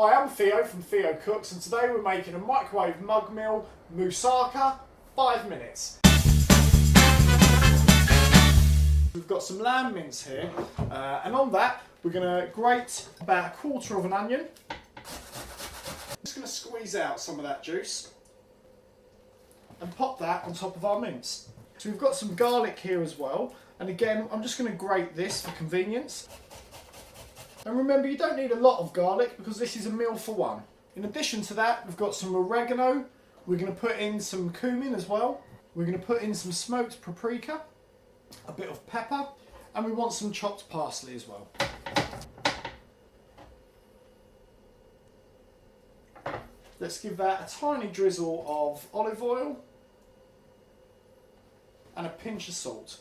Hi, I'm Theo from TheoCooks, and today we're making a microwave mug meal, moussaka, 5 minutes. We've got some lamb mince here, and on that we're going to grate about 1/4 of an onion. I'm just going to squeeze out some of that juice and pop that on top of our mince. So we've got some garlic here as well, and again I'm just going to grate this for convenience. And remember, you don't need a lot of garlic because this is a meal for one. In addition to that, we've got some oregano. We're going to put in some cumin as well. We're going to put in some smoked paprika, a bit of pepper, and we want some chopped parsley as well. Let's give that a tiny drizzle of olive oil and a pinch of salt.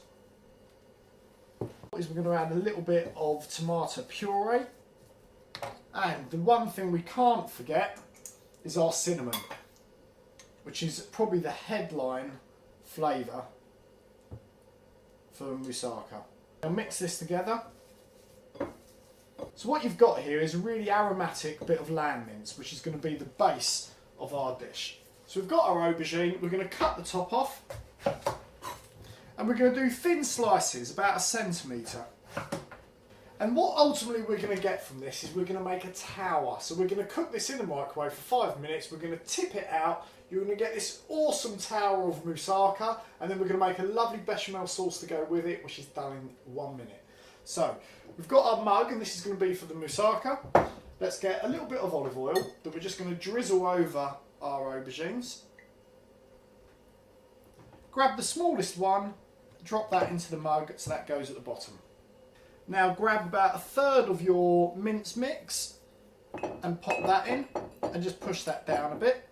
We're going to add a little bit of tomato puree, and the one thing we can't forget is our cinnamon, which is probably the headline flavour for moussaka. Now mix this together. So what you've got here is a really aromatic bit of lamb mince, which is going to be the base of our dish. So we've got our aubergine. We're going to cut the top off. And we're going to do thin slices, about 1 centimetre. And what ultimately we're going to get from this is we're going to make a tower. So we're going to cook this in the microwave for 5 minutes, we're going to tip it out, you're going to get this awesome tower of moussaka, and then we're going to make a lovely bechamel sauce to go with it, which is done in 1 minute. So, we've got our mug, and this is going to be for the moussaka. Let's get a little bit of olive oil that we're just going to drizzle over our aubergines. Grab the smallest one, drop that into the mug so that goes at the bottom. Now grab about 1/3 of your mince mix and pop that in and just push that down a bit.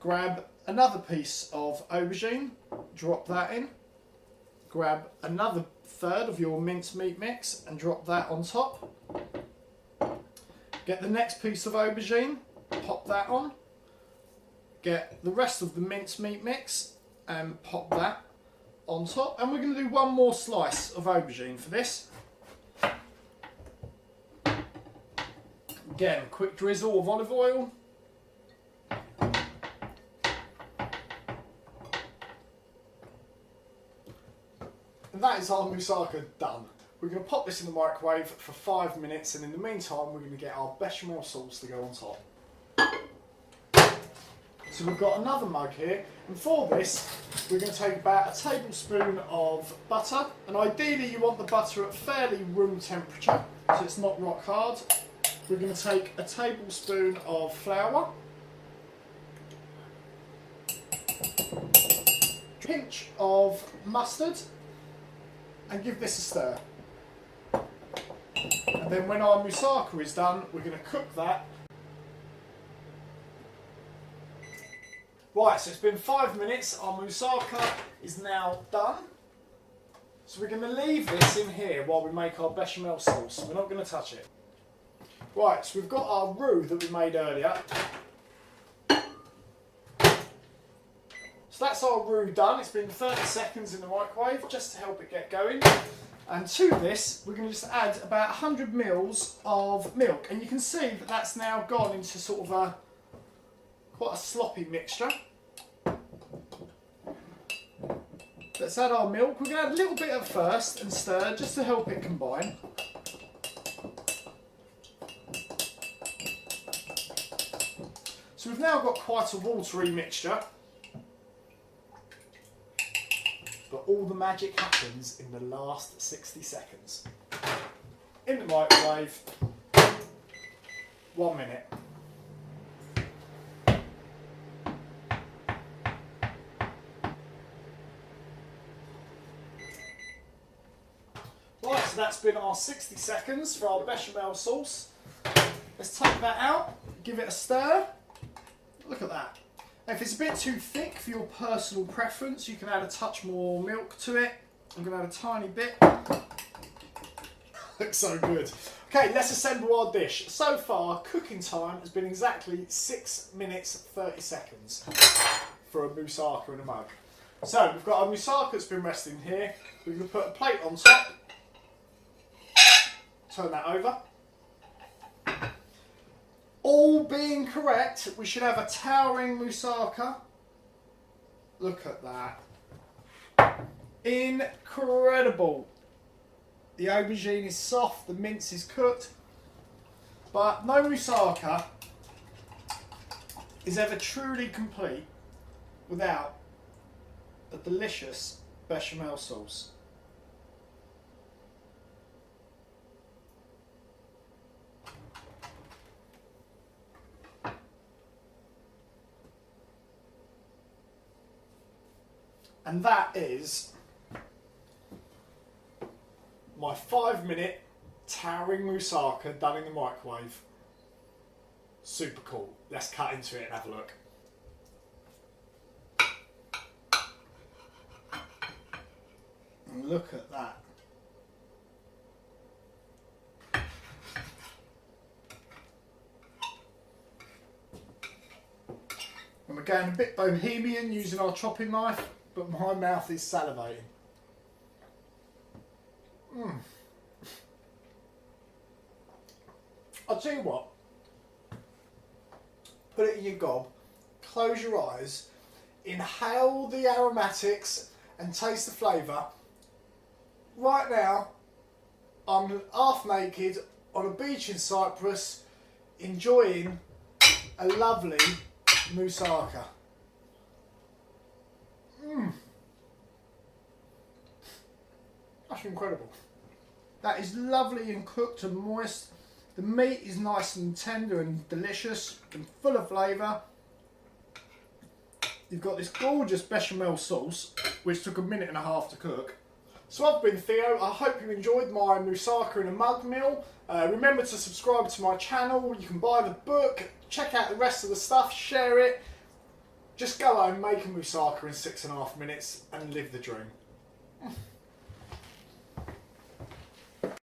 Grab another piece of aubergine, drop that in. Grab another 1/3 of your mince meat mix and drop that on top. Get the next piece of aubergine, pop that on. Get the rest of the mince meat mix and pop that on top, and we're going to do one more slice of aubergine for this. Again, quick drizzle of olive oil. And that is our moussaka done. We're going to pop this in the microwave for 5 minutes, and in the meantime we're going to get our bechamel sauce to go on top. So we've got another mug here, and for this we're going to take about 1 tablespoon of butter, and ideally you want the butter at fairly room temperature so it's not rock hard. We're going to take 1 tablespoon of flour, a pinch of mustard, and give this a stir. And then when our moussaka is done, we're going to cook that. Right, so it's been 5 minutes, our moussaka is now done. So we're going to leave this in here while we make our bechamel sauce. We're not going to touch it. Right, so we've got our roux that we made earlier. So that's our roux done. It's been 30 seconds in the microwave just to help it get going. And to this, we're going to just add about 100 ml of milk. And you can see that that's now gone into sort of quite a sloppy mixture. Let's add our milk. We're going to add a little bit at first and stir just to help it combine. So we've now got quite a watery mixture. But all the magic happens in the last 60 seconds. In the microwave, 1 minute. Right, so that's been our 60 seconds for our bechamel sauce. Let's take that out, give it a stir. Look at that. Now, if it's a bit too thick for your personal preference, you can add a touch more milk to it. I'm going to add a tiny bit. Looks so good. Okay, let's assemble our dish. So far, cooking time has been exactly 6 minutes 30 seconds for a moussaka in a mug. So we've got our moussaka that's been resting here. We're going to put a plate on top. Turn that over. All being correct, we should have a towering moussaka. Look at that. Incredible. The aubergine is soft, the mince is cooked, but no moussaka is ever truly complete without a delicious bechamel sauce. And that is my 5-minute towering moussaka done in the microwave. Super cool. Let's cut into it and have a look. And look at that. And we're going a bit bohemian using our chopping knife, but my mouth is salivating. I'll tell you what, put it in your gob, close your eyes, inhale the aromatics and taste the flavour. Right now, I'm half naked on a beach in Cyprus, enjoying a lovely moussaka. That's incredible. That is lovely and cooked and moist. The meat is nice and tender and delicious and full of flavour. You've got this gorgeous bechamel sauce, which took 1.5 minutes to cook. So I've been Theo. I hope you enjoyed my moussaka in a mug meal. Remember to subscribe to my channel. You can buy the book, check out the rest of the stuff, share it. Just go home, make a moussaka in 6.5 minutes and live the dream.